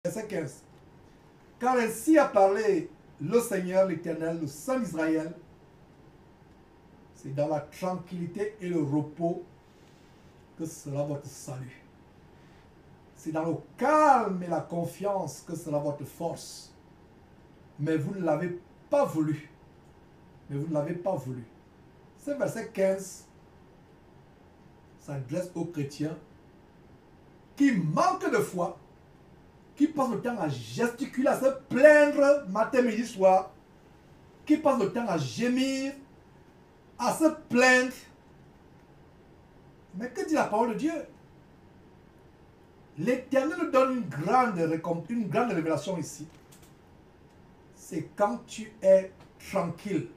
Verset 15. Car ainsi a parlé le Seigneur, l'Éternel, le Saint d'Israël. C'est dans la tranquillité et le repos que sera votre salut. C'est dans le calme et la confiance que sera votre force. Mais vous ne l'avez pas voulu. Mais vous ne l'avez pas voulu. Ce verset 15 s'adresse aux chrétiens qui manquent de foi, qui passent le temps à gesticuler, à se plaindre matin, midi, soir, qui passent le temps à gémir, à se plaindre. Mais que dit la parole de Dieu? L'Éternel nous donne une grande révélation ici. C'est quand tu es tranquille,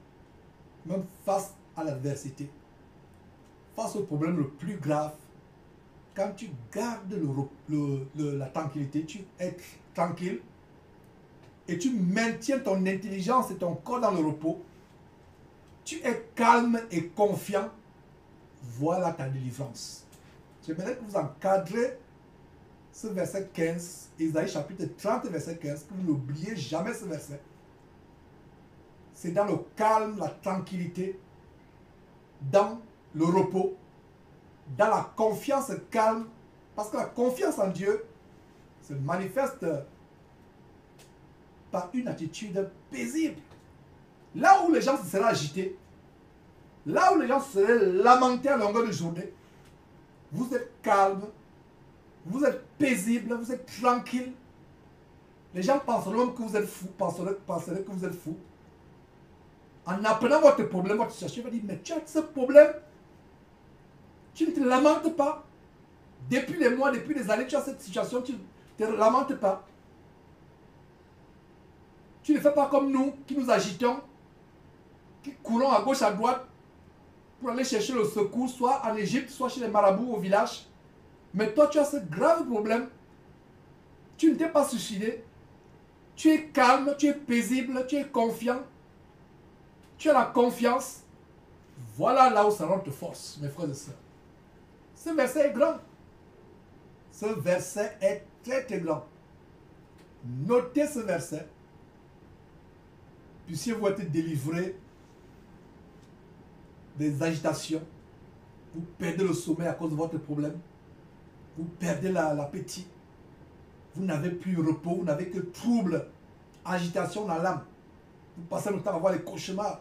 même face à l'adversité, face au problème le plus grave, quand tu gardes la tranquillité, tu es tranquille et tu maintiens ton intelligence et ton corps dans le repos, tu es calme et confiant, voilà ta délivrance. J'aimerais que vous encadrez ce verset 15, Isaïe chapitre 30, verset 15, que vous n'oubliez jamais ce verset. C'est dans le calme, la tranquillité, dans le repos, dans la confiance calme, parce que la confiance en Dieu se manifeste par une attitude paisible. Là où les gens se seraient agités, là où les gens se seraient lamentés à longueur de journée, vous êtes calme, vous êtes paisible, vous êtes tranquille. Les gens penseront que vous êtes fou, penseraient que vous êtes fou. En apprenant votre problème, votre situation, il va dire, mais tu as ce problème, tu ne te lamentes pas. Depuis les mois, depuis les années, tu as cette situation, tu ne te lamentes pas. Tu ne fais pas comme nous, qui nous agitons, qui courons à gauche, à droite, pour aller chercher le secours, soit en Égypte, soit chez les marabouts au village. Mais toi, tu as ce grave problème. Tu ne t'es pas suicidé. Tu es calme, tu es paisible, tu es confiant. Tu as la confiance. Voilà là où ça rentre force, mes frères et sœurs. Ce verset est grand. Ce verset est très très grand. Notez ce verset. Puissiez-vous être délivré des agitations. Vous perdez le sommeil à cause de votre problème. Vous perdez l'appétit. Vous n'avez plus repos. Vous n'avez que trouble, agitation dans l'âme. Vous passez le temps à avoir les cauchemars.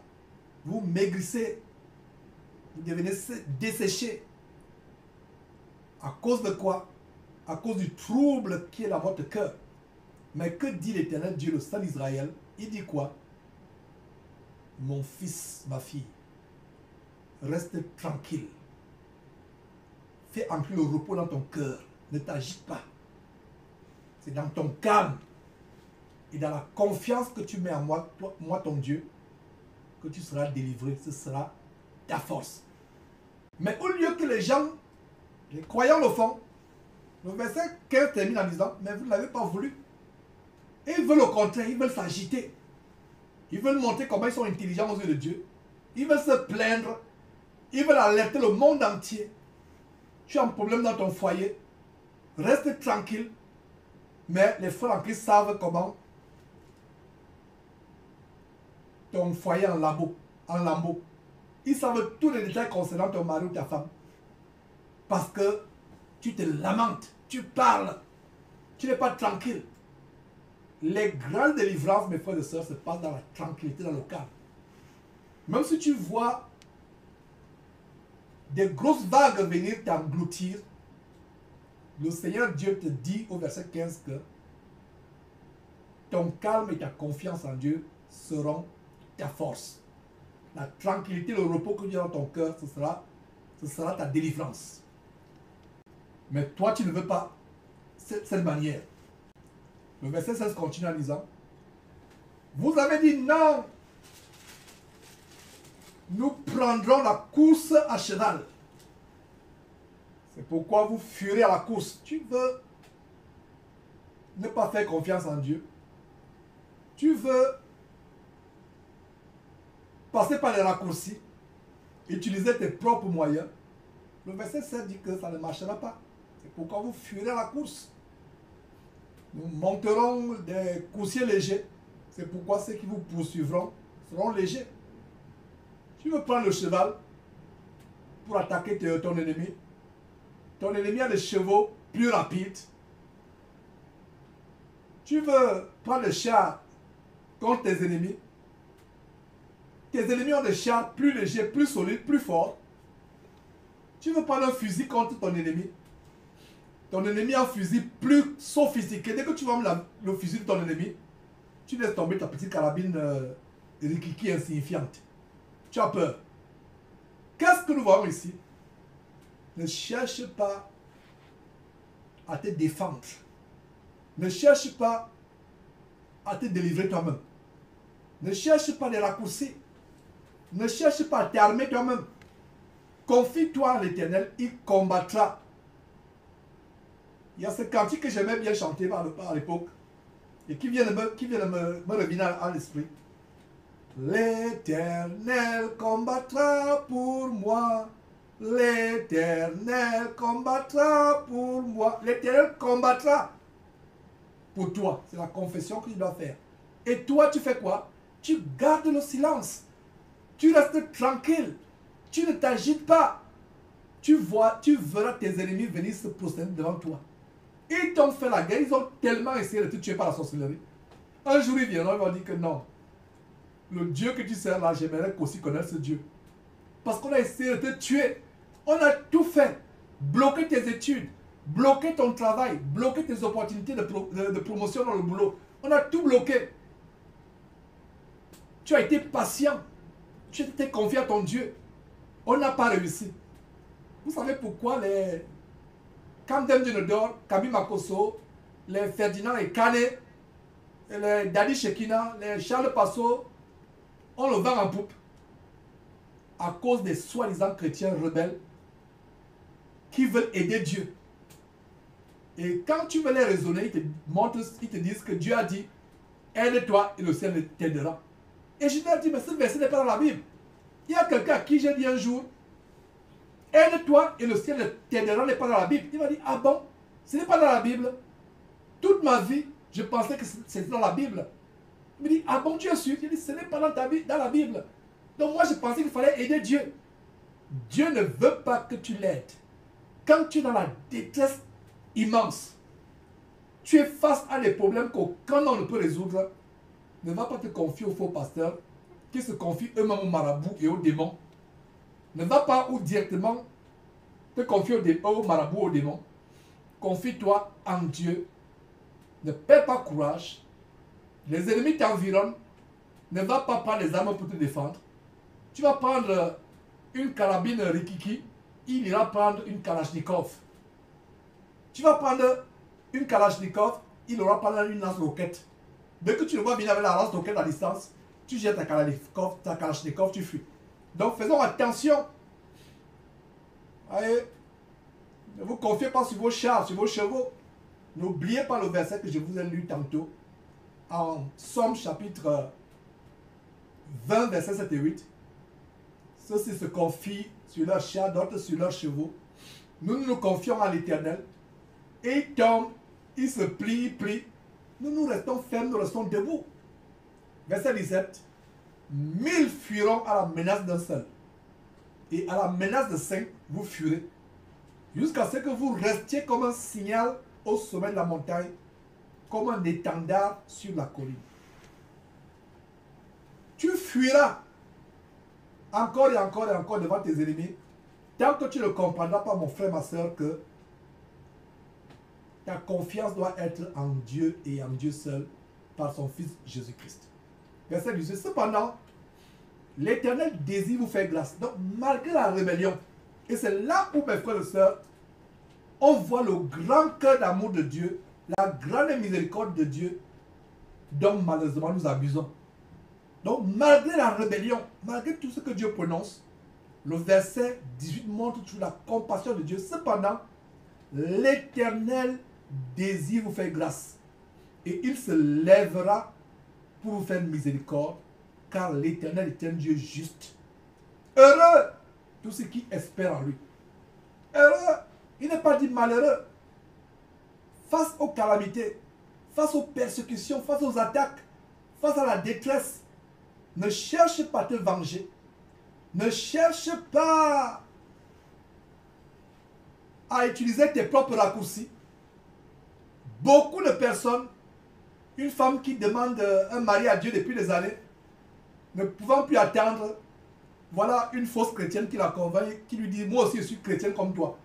Vous maigrissez. Vous devenez desséché. À cause de quoi? À cause du trouble qui est dans votre cœur. Mais que dit l'Éternel Dieu, le Saint d'Israël? Il dit quoi? Mon fils, ma fille, reste tranquille. Fais entrer le repos dans ton cœur. Ne t'agite pas. C'est dans ton calme et dans la confiance que tu mets en moi, moi ton Dieu, que tu seras délivré. Ce sera ta force. Mais au lieu que les gens, les croyants le font, le verset 15 termine en disant, mais vous ne l'avez pas voulu. Et ils veulent au contraire, ils veulent s'agiter. Ils veulent montrer comment ils sont intelligents aux yeux de Dieu. Ils veulent se plaindre. Ils veulent alerter le monde entier. Tu as un problème dans ton foyer. Reste tranquille. Mais les frères en Christ savent comment ton foyer en lambeau. Ils savent tous les détails concernant ton mari ou ta femme. Parce que tu te lamentes, tu parles, tu n'es pas tranquille. Les grandes délivrances, mes frères et sœurs, se passent dans la tranquillité, dans le calme. Même si tu vois des grosses vagues venir t'engloutir, le Seigneur Dieu te dit au verset 15 que ton calme et ta confiance en Dieu seront ta force. La tranquillité, le repos que tu as dans ton cœur, ce sera ta délivrance. Mais toi, tu ne veux pas cette manière. Le verset 16 continue en disant, vous avez dit non, nous prendrons la course à cheval. C'est pourquoi vous fuirez à la course. Tu veux ne pas faire confiance en Dieu. Tu veux passer par les raccourcis, utiliser tes propres moyens. Le verset 7 dit que ça ne marchera pas. C'est pourquoi vous fuirez à la course. Nous monterons des coursiers légers. C'est pourquoi ceux qui vous poursuivront seront légers. Tu veux prendre le cheval pour attaquer ton ennemi. Ton ennemi a des chevaux plus rapides. Tu veux prendre le char contre tes ennemis. Tes ennemis ont des chars plus légers, plus solides, plus forts. Tu veux prendre un fusil contre ton ennemi. Ton ennemi a un fusil plus sophistiqué. Dès que tu vois le fusil de ton ennemi, tu laisses tomber ta petite carabine rikiki insignifiante. Tu as peur. Qu'est-ce que nous voyons ici? Ne cherche pas à te défendre. Ne cherche pas à te délivrer toi-même. Ne cherche pas des raccourcis. Ne cherche pas à t'armer toi-même. Confie-toi à l'Éternel, il combattra. Il y a ce cantique que j'aimais bien chanter à l'époque et qui vient de me revenir à l'esprit. L'Éternel combattra pour moi. L'Éternel combattra pour moi. L'Éternel combattra pour toi. C'est la confession que tu dois faire. Et toi, tu fais quoi? Tu gardes le silence. Tu restes tranquille. Tu ne t'agites pas. Tu verras tes ennemis venir se prosterner devant toi. Ils t'ont fait la guerre. Ils ont tellement essayé de te tuer par la sorcellerie. Un jour, ils viendront, ils vont dire que non. Le Dieu que tu sers là, j'aimerais aussi connaître ce Dieu. Parce qu'on a essayé de te tuer. On a tout fait. Bloquer tes études. Bloquer ton travail. Bloquer tes opportunités de promotion dans le boulot. On a tout bloqué. Tu as été patient. Tu étais confié à ton Dieu. On n'a pas réussi. Vous savez pourquoi les Camden Junodor, Kabi Makoso, les Ferdinand et Kane, les Dadi Shekina, les Charles Passo ont le vent en poupe à cause des soi-disant chrétiens rebelles qui veulent aider Dieu. Et quand tu veux les raisonner, ils te disent que Dieu a dit aide-toi et le ciel t'aidera. Et je leur ai dit, mais ce verset n'est pas dans la Bible. Il y a quelqu'un à qui j'ai dit un jour, aide-toi et le ciel t'aidera n'est pas dans la Bible. Il m'a dit, ah bon, ce n'est pas dans la Bible. Toute ma vie, je pensais que c'était dans la Bible. Il me dit, ah bon, tu es sûr? Il dit, ce n'est pas dans la Bible. Donc moi, je pensais qu'il fallait aider Dieu. Dieu ne veut pas que tu l'aides. Quand tu es dans la détresse immense, tu es face à des problèmes qu'aucun homme ne peut résoudre, ne va pas te confier aux faux pasteurs qui se confient eux-mêmes aux marabouts et aux démons. Ne va pas ou directement te confier aux marabouts, aux démons. Confie-toi en Dieu. Ne perds pas courage. Les ennemis t'environnent. Ne va pas prendre les armes pour te défendre. Tu vas prendre une carabine rikiki, il ira prendre une kalachnikov. Tu vas prendre une kalachnikov, il aura prendre une lance-roquette. Dès que tu le vois venir avec la lance-roquette à distance, tu jettes ta kalachnikov, tu fuis. Donc faisons attention. Allez, ne vous confiez pas sur vos chars, sur vos chevaux. N'oubliez pas le verset que je vous ai lu tantôt en Somme chapitre 20, verset 7 et 8. Ceux-ci se confient sur leurs chars, d'autres sur leurs chevaux. Nous nous confions à l'Éternel. Et ils tombent, ils se plient, ils plient. Nous restons fermes, nous restons debout. Verset 17. 1000 fuiront à la menace d'un seul. Et à la menace de 5, vous fuirez. Jusqu'à ce que vous restiez comme un signal au sommet de la montagne, comme un étendard sur la colline. Tu fuiras encore et encore et encore devant tes ennemis, tant que tu ne comprendras pas, mon frère, ma soeur, que ta confiance doit être en Dieu et en Dieu seul, par son Fils Jésus-Christ. Verset 18. Cependant, l'Éternel désire vous faire grâce. Donc, malgré la rébellion, et c'est là où, mes frères et sœurs, on voit le grand cœur d'amour de Dieu, la grande miséricorde de Dieu, dont malheureusement nous abusons. Donc, malgré la rébellion, malgré tout ce que Dieu prononce, le verset 18 montre toute la compassion de Dieu. Cependant, l'Éternel désire vous faire grâce. Et il se lèvera pour vous faire miséricorde, car l'Éternel est un Dieu juste. Heureux tous ceux qui espèrent en lui. Heureux, il n'est pas dit malheureux. Face aux calamités, face aux persécutions, face aux attaques, face à la détresse, ne cherche pas à te venger. Ne cherche pas à utiliser tes propres raccourcis. Beaucoup de personnes, une femme qui demande un mari à Dieu depuis des années, ne pouvant plus attendre, voilà une fausse chrétienne qui la convainc, qui lui dit, moi aussi je suis chrétienne comme toi.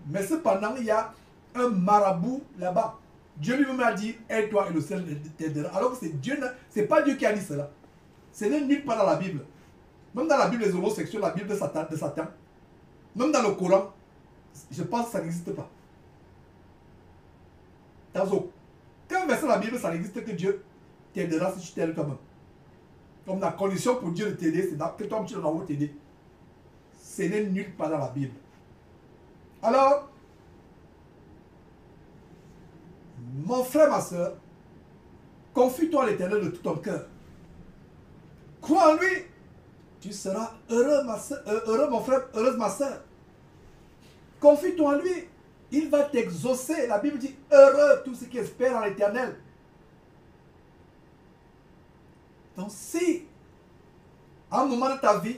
Mais cependant, il y a un marabout là-bas. Dieu lui-même a dit, aide-toi et le ciel t'aidera. Alors que c'est Dieu, c'est pas Dieu qui a dit cela. Ce n'est nulle part dans la Bible. Même dans la Bible des homosexuels, la Bible de Satan, même dans le Coran, je pense que ça n'existe pas. Dans aucun verset de la Bible, ça n'existe que Dieu t'aidera si tu t'aides toi-même. Comme la condition pour Dieu de t'aider, c'est que toi tu dois t'aider. Ce n'est nulle part dans la Bible. Alors, mon frère, ma soeur, confie-toi à l'Éternel de tout ton cœur. Crois en lui. Tu seras heureux, heureux mon frère, heureuse ma soeur. Confie-toi en lui. Il va t'exaucer. La Bible dit, heureux tous ceux qui espèrent en l'Éternel. Donc si, à un moment de ta vie,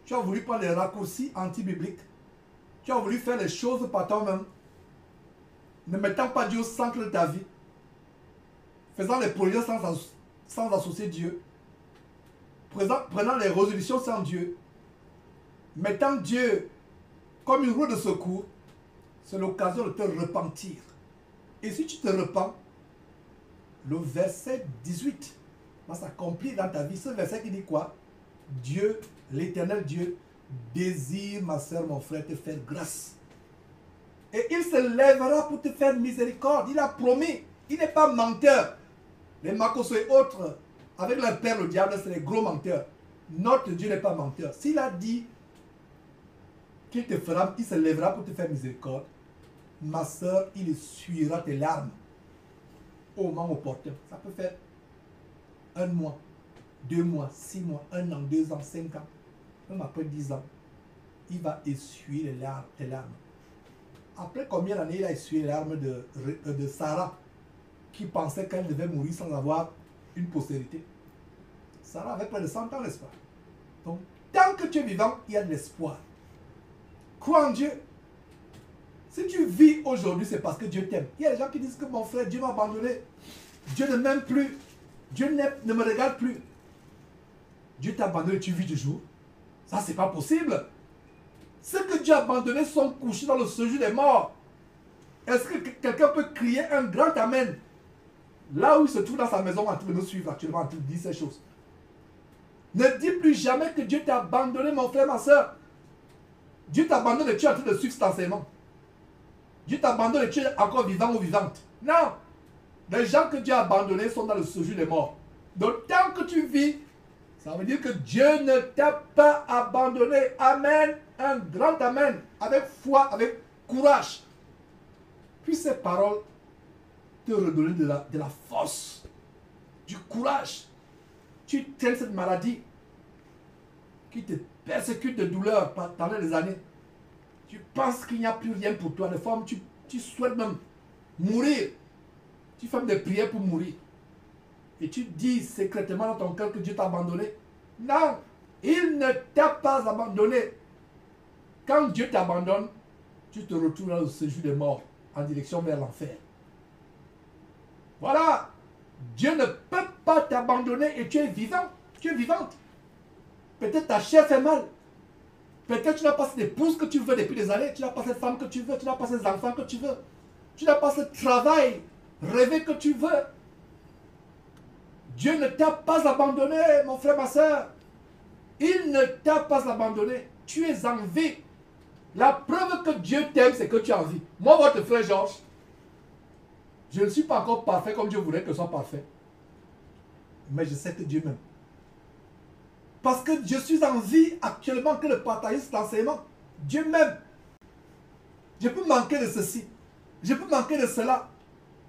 tu as voulu prendre des raccourcis anti-bibliques, tu as voulu faire les choses par toi-même, ne mettant pas Dieu au centre de ta vie, faisant les projets sans associer Dieu, prenant les résolutions sans Dieu, mettant Dieu comme une roue de secours, c'est l'occasion de te repentir. Et si tu te repens, le verset 18 va s'accomplir dans ta vie. Ce verset qui dit quoi? Dieu, l'Éternel Dieu, désire, ma soeur, mon frère, te faire grâce. Et il se lèvera pour te faire miséricorde. Il a promis. Il n'est pas menteur. Les Makos et autres, avec leur père, le diable, c'est les gros menteurs. Notre Dieu n'est pas menteur. S'il a dit qu'il te fera, il se lèvera pour te faire miséricorde, ma soeur, il essuiera tes larmes au moment opportun. Ça peut faire 1 mois, 2 mois, 6 mois, 1 an, 2 ans, 5 ans, même après 10 ans. Il va essuyer tes larmes. Après combien d'années il a essuyé les larmes de Sarah, qui pensait qu'elle devait mourir sans avoir une postérité? Sarah avait près de 100 ans, n'est-ce pas? Donc, tant que tu es vivant, il y a de l'espoir. Crois en Dieu. Si tu vis aujourd'hui, c'est parce que Dieu t'aime. Il y a des gens qui disent que mon frère, Dieu m'a abandonné. Dieu ne m'aime plus. Dieu ne me regarde plus. Dieu t'a abandonné et tu vis du jour. Ça, c'est pas possible. Ceux que Dieu a abandonnés sont couchés dans le séjour des morts. Est-ce que quelqu'un peut crier un grand amen là où il se trouve dans sa maison en train de nous suivre actuellement, en train de dire ces choses? Ne dis plus jamais que Dieu t'a abandonné, mon frère, ma soeur. Dieu t'a abandonné et tu es en train de suivre cet enseignement. Dieu t'abandonne et tu es encore vivant ou vivante. Non. Les gens que Dieu a abandonnés sont dans le séjour des morts. Donc tant que tu vis, ça veut dire que Dieu ne t'a pas abandonné. Amen. Un grand amen. Avec foi, avec courage. Puis ces paroles te redonnent de la force, du courage. Tu traînes cette maladie qui te persécute de douleur pendant des années. Tu penses qu'il n'y a plus rien pour toi. Des fois, tu souhaites même mourir. Tu fais des prières pour mourir. Et tu dis secrètement dans ton cœur que Dieu t'a abandonné. Non, il ne t'a pas abandonné. Quand Dieu t'abandonne, tu te retrouves dans le séjour des morts, en direction vers l'enfer. Voilà. Dieu ne peut pas t'abandonner et tu es vivant. Tu es vivante. Peut-être ta chair fait mal. Peut-être tu n'as pas cette épouse que tu veux depuis des années. Tu n'as pas cette femme que tu veux. Tu n'as pas ces enfants que tu veux. Tu n'as pas ce travail rêvé que tu veux. Dieu ne t'a pas abandonné, mon frère, ma soeur. Il ne t'a pas abandonné. Tu es en vie. La preuve que Dieu t'aime, c'est que tu es en vie. Moi, votre frère Georges, je ne suis pas encore parfait comme Dieu voudrait que je sois parfait. Mais je sais que Dieu m'aime. Parce que je suis en vie actuellement que de partager cet enseignement. Dieu m'aime. Je peux manquer de ceci. Je peux manquer de cela.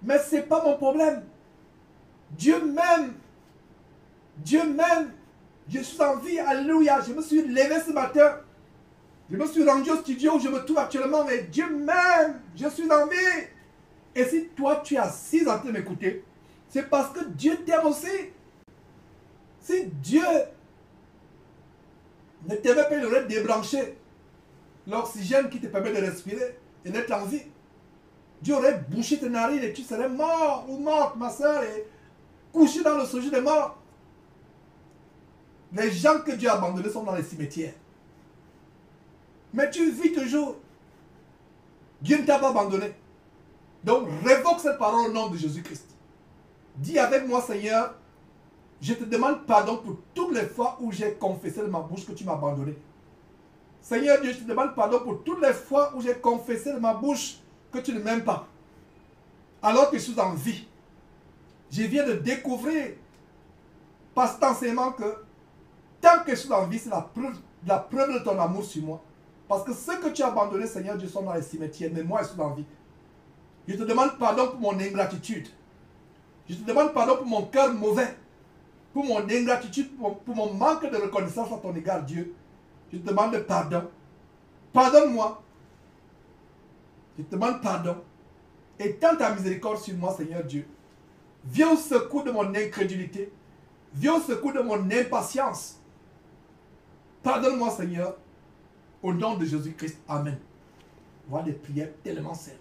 Mais ce n'est pas mon problème. Dieu m'aime. Dieu m'aime. Je suis en vie. Alléluia. Je me suis levé ce matin. Je me suis rendu au studio où je me trouve actuellement. Mais Dieu m'aime. Je suis en vie. Et si toi, tu es assis en train de m'écouter, c'est parce que Dieu t'aime aussi. Si Dieu ne t'aimait pas, il aurait débranché l'oxygène qui te permet de respirer et d'être en vie. Dieu aurait bouché tes narines et tu serais mort ou morte, ma soeur, et couché dans le séjour des morts. Les gens que Dieu a abandonnés sont dans les cimetières. Mais tu vis toujours. Dieu ne t'a pas abandonné. Donc révoque cette parole au nom de Jésus-Christ. Dis avec moi, Seigneur, je te demande pardon pour toutes les fois où j'ai confessé de ma bouche que tu m'as abandonné. Seigneur Dieu, je te demande pardon pour toutes les fois où j'ai confessé de ma bouche que tu ne m'aimes pas. Alors que je suis en vie. Je viens de découvrir par cet enseignement que tant que je suis en vie, c'est la preuve de ton amour sur moi. Parce que ceux que tu as abandonnés, Seigneur Dieu, sont dans les cimetières, mais moi, je suis en vie. Je te demande pardon pour mon ingratitude. Je te demande pardon pour mon cœur mauvais. Pour mon ingratitude, pour mon manque de reconnaissance à ton égard, Dieu. Je te demande pardon. Pardonne-moi. Je te demande pardon. Étends ta miséricorde sur moi, Seigneur Dieu. Viens au secours de mon incrédulité. Viens au secours de mon impatience. Pardonne-moi, Seigneur. Au nom de Jésus-Christ. Amen. Voilà des prières tellement simples.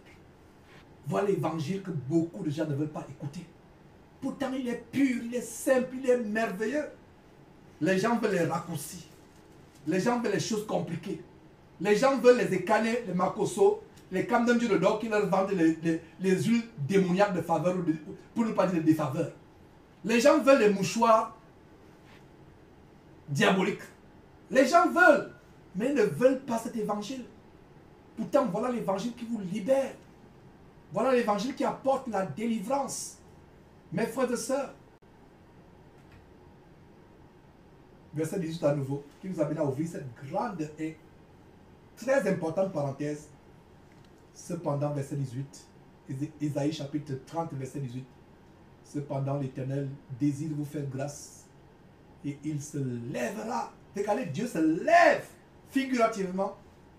Voilà l'évangile que beaucoup de gens ne veulent pas écouter. Pourtant, il est pur, il est simple, il est merveilleux. Les gens veulent les raccourcis. Les gens veulent les choses compliquées. Les gens veulent les écaner, les makoso, les camdem du redor qui leur vendent les huiles démoniaques de faveur, pour ne pas dire de défaveur. Les gens veulent les mouchoirs diaboliques. Les gens veulent, mais ils ne veulent pas cet évangile. Pourtant, voilà l'évangile qui vous libère. Voilà l'évangile qui apporte la délivrance. Mes frères et sœurs, verset 18 à nouveau, qui nous amène à ouvrir cette grande et très importante parenthèse. Cependant, verset 18, Isaïe chapitre 30, verset 18. Cependant, l'Éternel désire vous faire grâce et il se lèvera. Regardez, Dieu se lève figurativement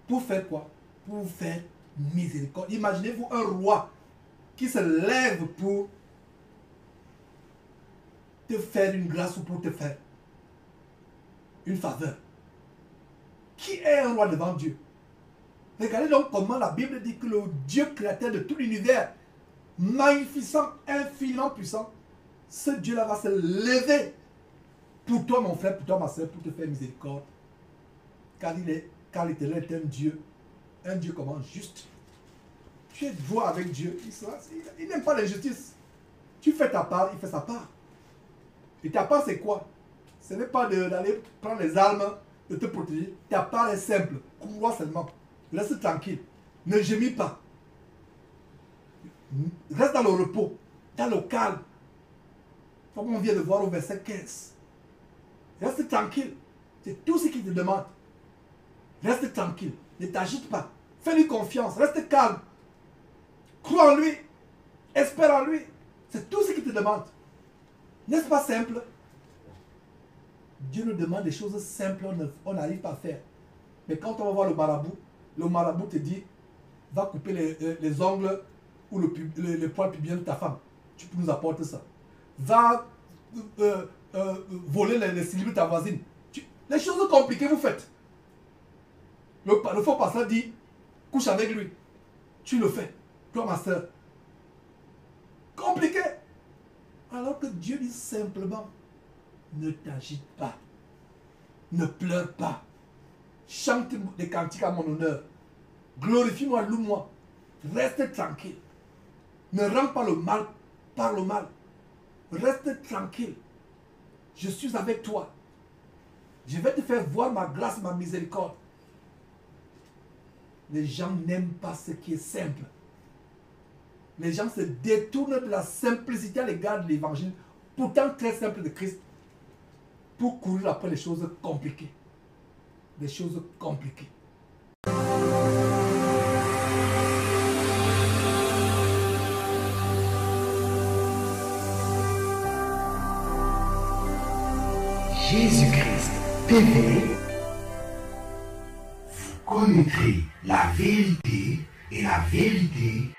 pour faire quoi? Pour faire miséricorde. Imaginez-vous un roi qui se lève pour te faire une grâce ou pour te faire une faveur. Qui est un roi devant Dieu? Regardez donc comment la Bible dit que le Dieu créateur de tout l'univers, magnificent, infiniment puissant, ce Dieu-là va se lever pour toi, mon frère, pour toi, ma soeur, pour te faire miséricorde. Car l'Éternel est un Dieu comment? Juste. Tu es droit avec Dieu. Il n'aime pas l'injustice. Tu fais ta part, il fait sa part. Et ta part, c'est quoi? Ce n'est pas d'aller prendre les armes, de te protéger. Ta part est simple. Crois seulement. Reste tranquille. Ne gémis pas. Reste dans le repos, dans le calme. Comme on vient de voir au verset 15. Reste tranquille. C'est tout ce qu'il te demande. Reste tranquille. Ne t'agite pas. Fais-lui confiance. Reste calme. Crois en lui. Espère en lui. C'est tout ce qu'il te demande. N'est-ce pas simple? Dieu nous demande des choses simples, on n'arrive pas à faire. Mais quand on va voir le marabout te dit, va couper les ongles ou le poil pubien de ta femme. Tu peux nous apporter ça. Va voler les cilices de ta voisine. Les choses compliquées, vous faites. Le faux pasteur dit, couche avec lui. Tu le fais. Toi, ma soeur. Compliqué. Alors que Dieu dit simplement, ne t'agite pas. Ne pleure pas. Chante des cantiques à mon honneur. Glorifie-moi, loue-moi. Reste tranquille. Ne rends pas le mal par le mal. Reste tranquille. Je suis avec toi. Je vais te faire voir ma grâce, ma miséricorde. Les gens n'aiment pas ce qui est simple. Les gens se détournent de la simplicité à l'égard de l'évangile, pourtant très simple de Christ, pour courir après les choses compliquées. Les choses compliquées. Jésus-Christ TV, vous connaîtrez la vérité et la vérité